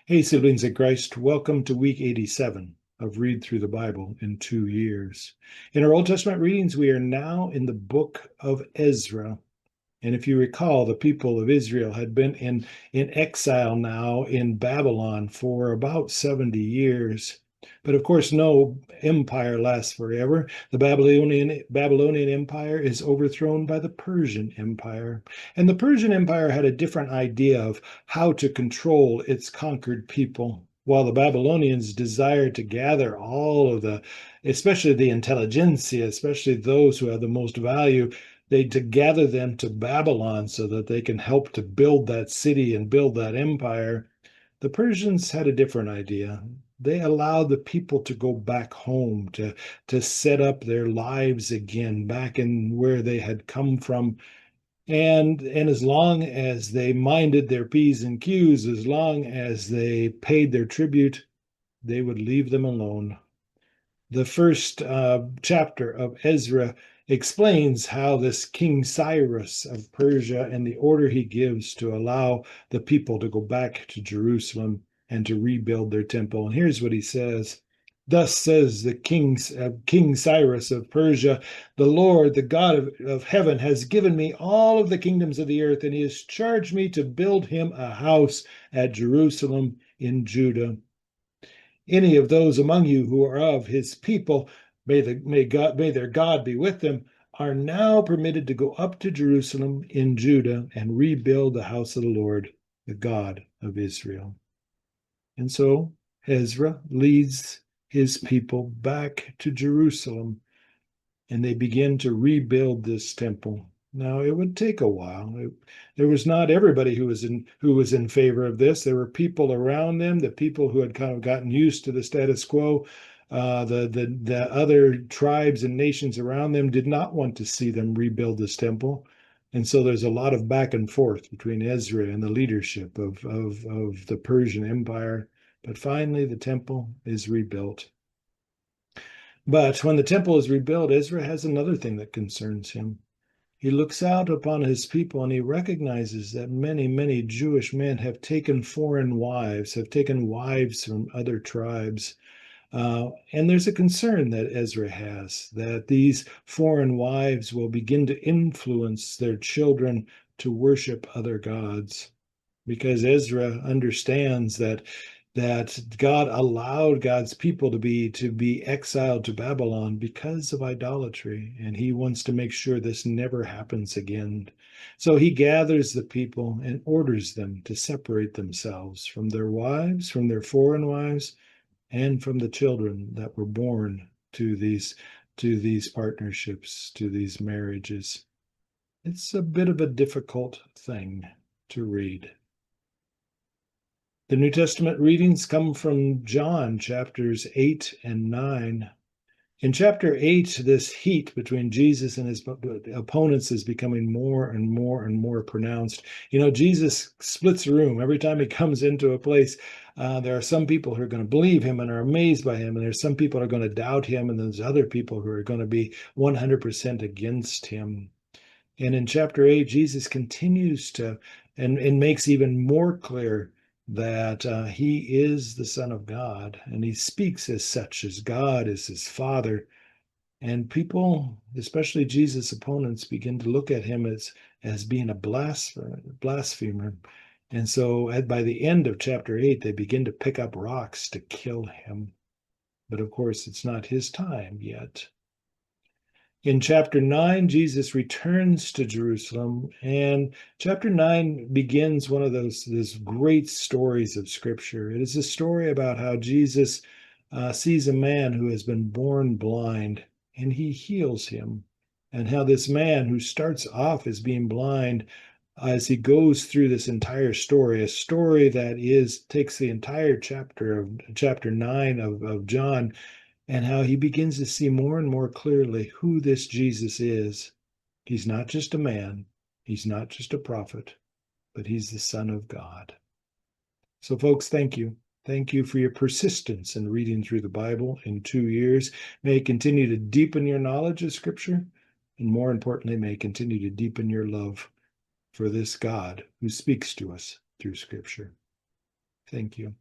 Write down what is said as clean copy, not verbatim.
Hey, siblings in Christ, welcome to week 87 of Read Through the Bible in 2 years. In our Old Testament readings, we are now in the book of Ezra. And if you recall, the people of Israel had been in exile now in Babylon for about 70 years. But of course, no empire lasts forever. The Babylonian Empire is overthrown by the Persian Empire. And the Persian Empire had a different idea of how to control its conquered people. While the Babylonians desired to gather all of especially the intelligentsia, especially those who have the most value, they to gather them to Babylon so that they can help to build that city and build that empire. The Persians had a different idea. They allowed the people to go back home to set up their lives again back in where they had come from. And as long as they minded their P's and Q's, as long as they paid their tribute, they would leave them alone. The first chapter of Ezra explains how this King Cyrus of Persia and the order he gives to allow the people to go back to Jerusalem and to rebuild their temple. And here's what he says. Thus says the King Cyrus of Persia, the Lord, the God of heaven, has given me all of the kingdoms of the earth, and he has charged me to build him a house at Jerusalem in Judah. Any of those among you who are of his people, may their God be with them, are now permitted to go up to Jerusalem in Judah and rebuild the house of the Lord, the God of Israel. And so Ezra leads his people back to Jerusalem, and they begin to rebuild this temple. Now it would take a while. There was not everybody who was in favor of this. There were people around them, the people who had kind of gotten used to the status quo. The other tribes and nations around them did not want to see them rebuild this temple. And so there's a lot of back and forth between Ezra and the leadership of the Persian Empire. But finally, the temple is rebuilt. But when the temple is rebuilt, Ezra has another thing that concerns him. He looks out upon his people and he recognizes that many, many Jewish men have taken foreign wives, have taken wives from other tribes. And there's a concern that Ezra has that these foreign wives will begin to influence their children to worship other gods. Because Ezra understands that God allowed God's people to be exiled to Babylon because of idolatry, and he wants to make sure this never happens again. So he gathers the people and orders them to separate themselves from their wives, from their foreign wives, and from the children that were born to these partnerships, to these marriages. It's a bit of a difficult thing to read. The New Testament readings come from John chapters 8 and 9. In chapter 8, this heat between Jesus and his opponents is becoming more and more and more pronounced. Jesus splits the room. Every time he comes into a place, there are some people who are going to believe him and are amazed by him, and there's some people who are going to doubt him, and there's other people who are going to be 100% against him. And in chapter 8, Jesus continues to and makes even more clear that he is the Son of God, and he speaks as such, as God, as his Father. And people, especially Jesus' opponents, begin to look at him as being a blasphemer. And so by the end of chapter 8, they begin to pick up rocks to kill him. But of course, it's not his time yet. In chapter 9, Jesus returns to Jerusalem, and chapter 9 begins one of those great stories of Scripture. It is a story about how Jesus sees a man who has been born blind, and he heals him, and how this man who starts off as being blind, as he goes through this entire story, a story that takes the entire chapter 9 of John, and how he begins to see more and more clearly who this Jesus is. He's not just a man, he's not just a prophet, but he's the Son of God. So, folks, thank you. Thank you for your persistence in reading through the Bible in 2 years. May it continue to deepen your knowledge of Scripture, and more importantly, may it continue to deepen your love for this God who speaks to us through Scripture. Thank you.